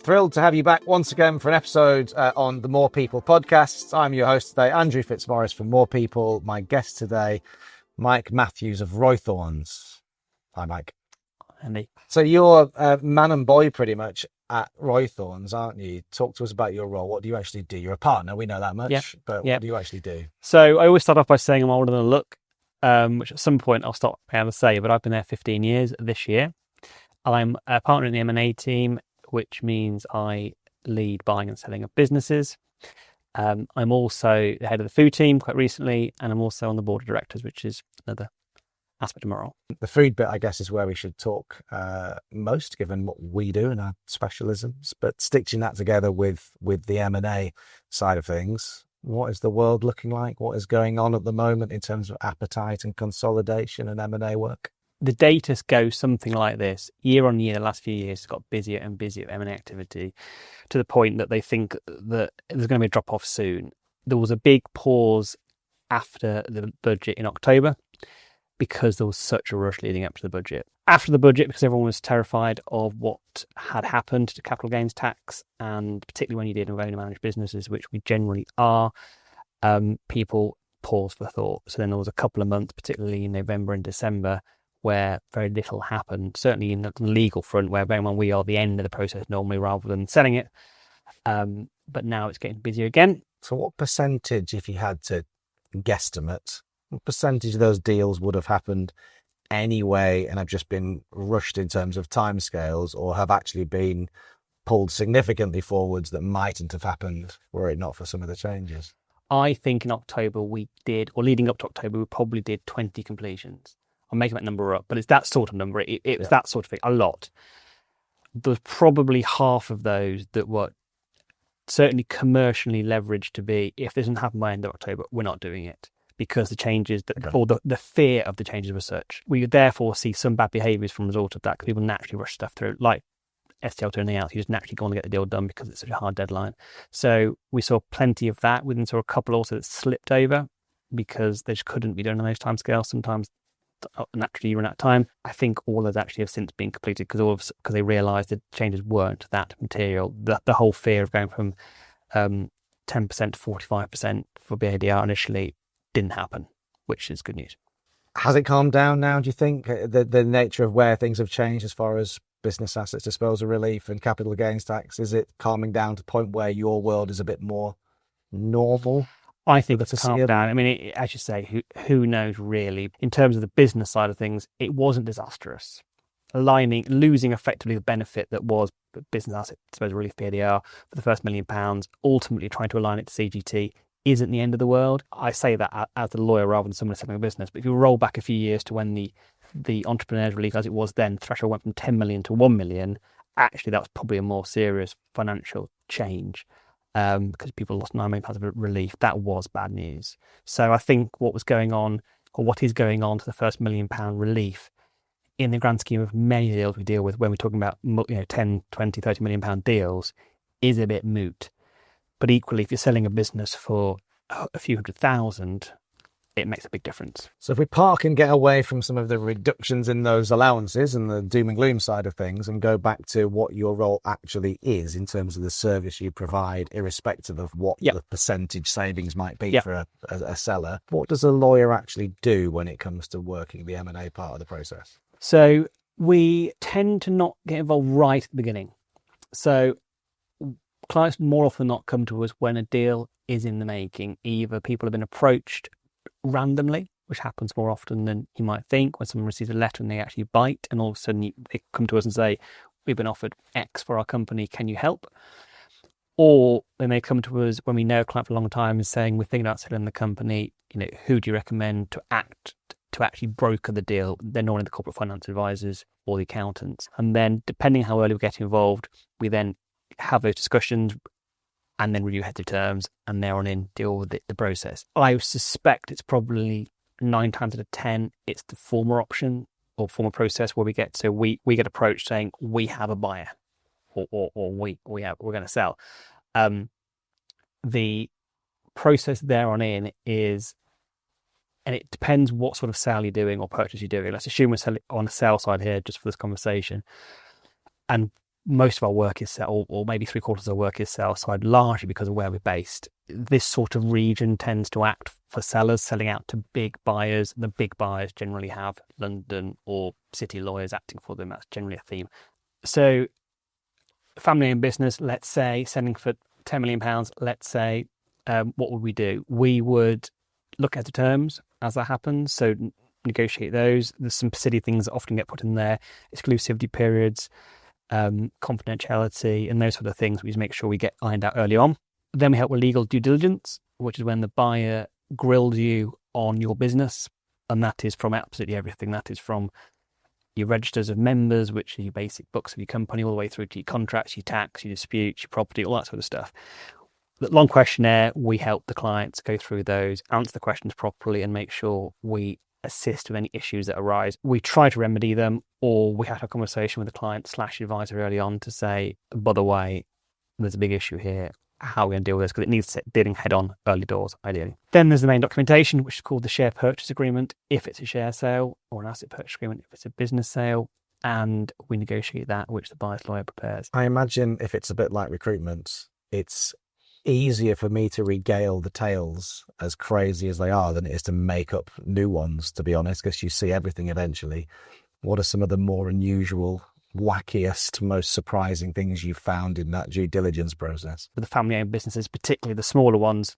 Thrilled to have you back once again for an episode on the More People podcast. I'm your host today, Andrew Fitzmaurice from More People. My guest today, Mike Matthews of Roythornes. Hi, Mike. Andy. So you're man and boy pretty much at Roythornes, aren't you? Talk to us about your role. What do you actually do? You're a partner, we know that much, but what do you actually do? So I always start off by saying I'm older than I look, which at some point I'll stop being able to say, but I've been there 15 years this year. I'm a partner in the M&A team, which means I lead buying and selling of businesses. I'm also the head of the food team quite recently, and I'm also on the board of directors, which is another aspect of my role. The food bit, I guess, is where we should talk most, given what we do and our specialisms. But stitching that together with the M&A side of things, what is the world looking like? What is going on at the moment in terms of appetite and consolidation and M&A work? The data goes something like this. Year on year, the last few years, it's got busier and busier M&A activity to the point that they think that there's going to be a drop-off soon. There was a big pause after the budget in October because there was such a rush leading up to the budget. After the budget, because everyone was terrified of what had happened to capital gains tax, and particularly when you did owner managed businesses, which we generally are, people paused for thought. So then there was a couple of months, particularly in November and December, where very little happened, certainly in the legal front, where bearing in mind we are the end of the process normally rather than selling it. But now it's getting busier again. So what percentage, if you had to guesstimate, what percentage of those deals would have happened anyway and have just been rushed in terms of timescales, or have actually been pulled significantly forwards that mightn't have happened were it not for some of the changes? I think in October we did, or leading up to October, we probably did 20 completions. I'm making that number up, but it's that sort of number. It was that sort of thing, a lot. There's probably half of those that were certainly commercially leveraged to be, if this doesn't happen by end of October, we're not doing it, because the changes, or the fear of the changes were such. We would therefore see some bad behaviours from the result of that, because people naturally rush stuff through, like STL turning out. You just naturally go on to get the deal done because it's such a hard deadline. So we saw plenty of that. We then saw a couple also that slipped over because they just couldn't be done on those timescales. Sometimes naturally you run out of time. I think all of those actually have since been completed because they realised the changes weren't that material. The whole fear of going from 10% to 45% for BADR initially didn't happen, which is good news. Has it calmed down now, do you think? The nature of where things have changed as far as business assets disposal relief and capital gains tax, is it calming down to the point where your world is a bit more normal? I think it's calmed down. I mean, as you say, who knows really? In terms of the business side of things, it wasn't disastrous. Losing effectively the benefit that was business asset disposal relief BADR for the first £1 million, ultimately trying to align it to CGT isn't the end of the world. I say that as a lawyer rather than someone selling a business. But if you roll back a few years to when the entrepreneur's relief, as it was then, threshold went from 10 million to 1 million, actually that was probably a more serious financial change. Because people lost £9 million of relief, that was bad news. So I think what is going on to the first £1 million relief, in the grand scheme of many deals we deal with, when we're talking about 10, 20, 30 million pound deals, is a bit moot. But equally, if you're selling a business for a few $100,000, it makes a big difference. So if we park and get away from some of the reductions in those allowances and the doom and gloom side of things and go back to what your role actually is in terms of the service you provide, irrespective of what the percentage savings might be for a seller, what does a lawyer actually do when it comes to working the M&A part of the process? So we tend to not get involved right at the beginning. So clients more often than not come to us when a deal is in the making. Either people have been approached randomly, which happens more often than you might think, when someone receives a letter and they actually bite, and all of a sudden they come to us and say, we've been offered X for our company, can you help? Or they may come to us when we know a client for a long time and saying, we're thinking about selling the company, who do you recommend to actually broker the deal? They're normally the corporate finance advisors or the accountants. And then depending how early we get involved, we then have those discussions and then review heads of terms, and there on in deal with the process. I suspect it's probably 9 times out of 10, it's the former option or former process where we get approached saying we have a buyer, or we're going to sell. The process there on in is, and it depends what sort of sale you're doing or purchase you're doing. Let's assume we're selling on the sale side here just for this conversation. And most of our work is or maybe 3/4 of our work is sell side, largely because of where we're based. This sort of region tends to act for sellers selling out to big buyers. The big buyers generally have London or city lawyers acting for them. That's generally a theme. So family-owned business, let's say, selling for £10 million, let's say, what would we do? We would look at the terms as that happens. So negotiate those. There's some silly things that often get put in there, exclusivity periods, confidentiality, and those sort of things. We just make sure we get ironed out early on. Then we help with legal due diligence, which is when the buyer grills you on your business, and that is from absolutely everything. That is from your registers of members, which are your basic books of your company, all the way through to your contracts, your tax, your disputes, your property, all that sort of stuff. The long questionnaire, we help the clients go through those, answer the questions properly, and make sure we assist with any issues that arise. We try to remedy them, or we have a conversation with the client / advisor early on to say, by the way, there's a big issue here. How are we going to deal with this? Because it needs dealing head on early doors, ideally. Then there's the main documentation, which is called the share purchase agreement, if it's a share sale, or an asset purchase agreement, if it's a business sale. And we negotiate that, which the buyer's lawyer prepares. I imagine if it's a bit like recruitment, it's easier for me to regale the tales, as crazy as they are, than it is to make up new ones, to be honest, because you see everything eventually. What are some of the more unusual, wackiest, most surprising things you've found in that due diligence process? For the family-owned businesses, particularly the smaller ones,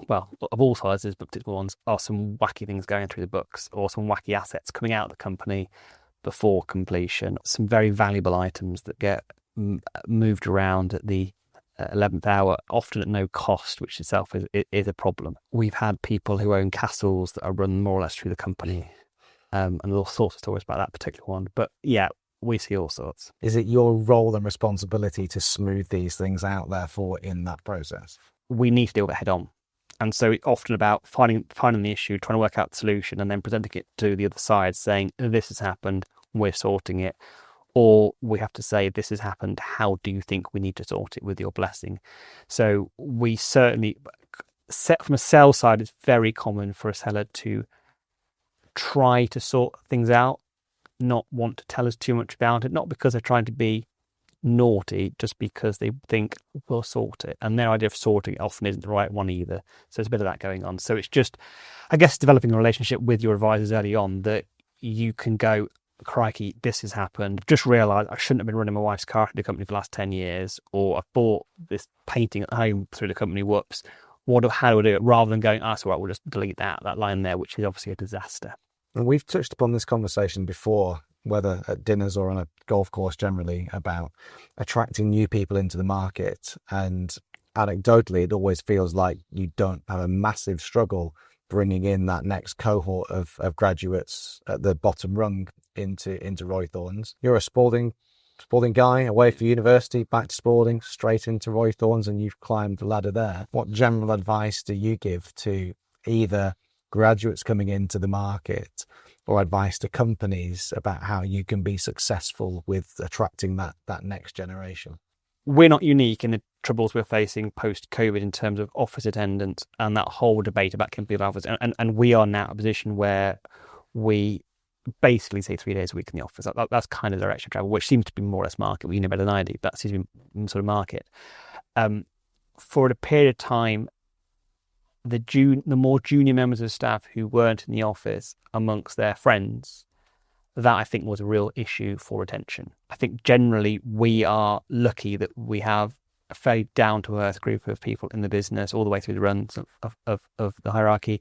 well, of all sizes, but particular ones, are some wacky things going through the books, or some wacky assets coming out of the company before completion. Some very valuable items that get moved around at the 11th hour, often at no cost, which itself is a problem. We've had people who own castles that are run more or less through the company, and there's all sorts of stories about that particular one. But yeah, we see all sorts. Is it your role and responsibility to smooth these things out, therefore, in that process? We need to deal with it head on. And so it's often about finding the issue, trying to work out the solution, and then presenting it to the other side, saying, this has happened, we're sorting it. Or we have to say, this has happened, how do you think we need to sort it with your blessing? So we certainly, from a sales side, it's very common for a seller to try to sort things out, not want to tell us too much about it, not because they're trying to be naughty, just because they think we'll sort it. And their idea of sorting it often isn't the right one either. So there's a bit of that going on. So it's just, I guess, developing a relationship with your advisors early on that you can go, crikey, this has happened. Just realised I shouldn't have been running my wife's car through the company for the last 10 years, or I've bought this painting at home through the company, whoops. How do I do it? Rather than going, so right, we'll just delete that line there, which is obviously a disaster. And we've touched upon this conversation before, whether at dinners or on a golf course generally, about attracting new people into the market. And anecdotally, it always feels like you don't have a massive struggle bringing in that next cohort of graduates at the bottom rung into Roythornes. You're a Spalding guy, away from university, back to Spalding, straight into Roythornes, and you've climbed the ladder there. What general advice do you give to either graduates coming into the market or advice to companies about how you can be successful with attracting that next generation? We're not unique in the troubles we're facing post-COVID in terms of office attendance and that whole debate about can people office. And we are now in a position where we basically say 3 days a week in the office. That's kind of the direction of travel, which seems to be more or less market. You know better than I do, but that seems to be sort of market. For a period of time, the more junior members of staff who weren't in the office amongst their friends, that I think was a real issue for retention. I think generally we are lucky that we have a fairly down-to-earth group of people in the business all the way through the runs of the hierarchy.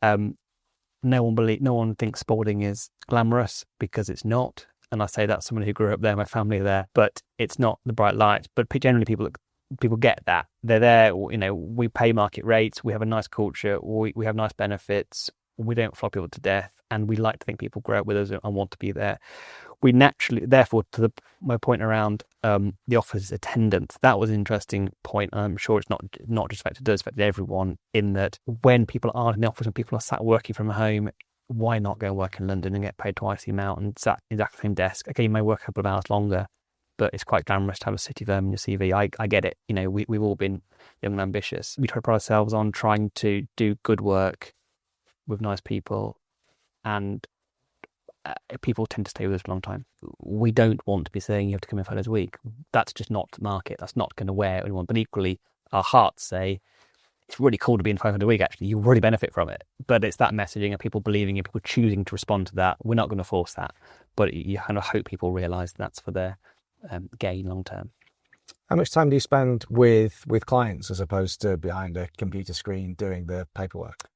No one thinks Spalding is glamorous, because it's not. And I say that's someone who grew up there, my family are there, but it's not the bright lights. But generally people get that. They're there, we pay market rates, we have a nice culture, we have nice benefits, we don't flog people to death, and we like to think people grow up with us and want to be there. We naturally, therefore, my point around the office attendance, that was an interesting point. I'm sure it's not just affected us, affected everyone, in that when people aren't in the office and people are sat working from home, why not go and work in London and get paid twice the amount and sat in the exact same desk? Okay, you may work a couple of hours longer, but it's quite glamorous to have a city firm in your CV. I get it. We've all been young and ambitious. We try to pride ourselves on trying to do good work with nice people, and people tend to stay with us for a long time. We don't want to be saying you have to come in 5 days a week. That's just not the market. That's not going to wear anyone. But equally, our hearts say it's really cool to be in 5 days a week. Actually, you really benefit from it. But it's that messaging of people believing it, people choosing to respond to that. We're not going to force that, but you kind of hope people realise that's for their gain long term. How much time do you spend with clients as opposed to behind a computer screen doing the paperwork?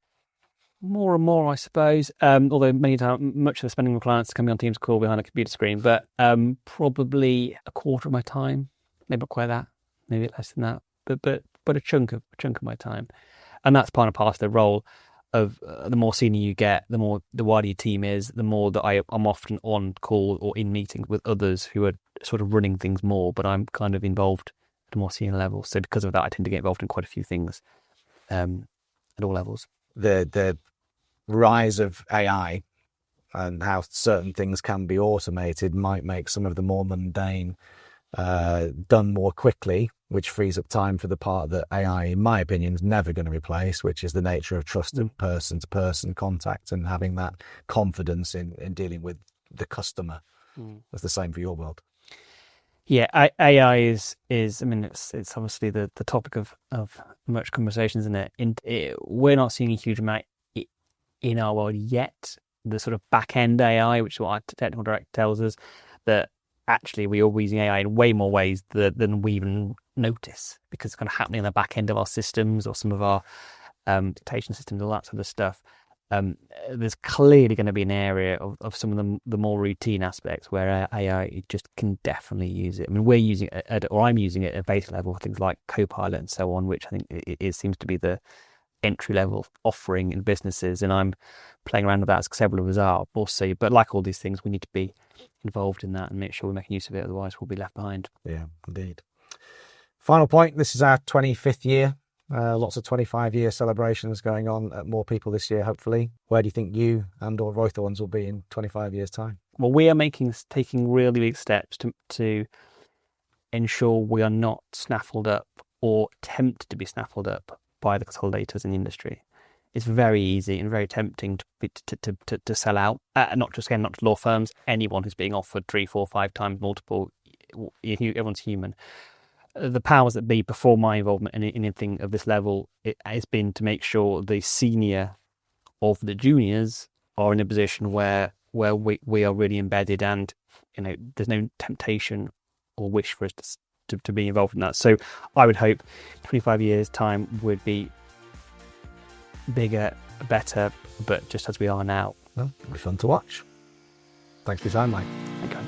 More and more, I suppose. Although many times, much of the spending with clients is coming on Teams call behind a computer screen, but probably a quarter of my time, maybe not quite that, maybe less than that, but a chunk of my time, and that's part and parcel of the role of the more senior you get, the wider your team is, the more that I'm often on call or in meetings with others who are sort of running things more, but I'm kind of involved at a more senior level. So because of that, I tend to get involved in quite a few things at all levels. The rise of AI and how certain things can be automated might make some of the more mundane done more quickly, which frees up time for the part that AI, in my opinion, is never going to replace, which is the nature of trusted person-to-person contact and having that confidence in dealing with the customer. That's the same for your world. Yeah, AI is. I mean, it's obviously the topic of much conversations, isn't it? We're not seeing a huge amount in our world yet. The sort of back end AI, which is what our technical director tells us, that actually we are using AI in way more ways than we even notice, because it's kind of happening in the back end of our systems or some of our dictation systems, all that sort of stuff. There's clearly going to be an area of some of the more routine aspects where AI just can definitely use it. I mean, we're using it, or I'm using it at base level, things like Copilot and so on, which I think it seems to be the entry level offering in businesses, and I'm playing around with that, as several of us are also. But like all these things, we need to be involved in that and make sure we're making use of it, otherwise we'll be left behind. Yeah, indeed. Final point, this is our 25th year. Lots of 25-year celebrations going on at MorePeople this year, hopefully. Where do you think you and or Roythornes will be in 25 years' time? Well, we are taking really big steps to ensure we are not snaffled up or tempted to be snaffled up by the consolidators in the industry. It's very easy and very tempting to sell out. Not just law firms, anyone who's being offered 3, 4, 5 times multiple. Everyone's human. The powers that be before my involvement in anything of this level, it has been to make sure the senior of the juniors are in a position where we are really embedded, and there's no temptation or wish for us to be involved in that. So I would hope 25 years time would be bigger, better, but just as we are now. Well, it'll be fun to watch. Thanks for your time, Mike. Thank you.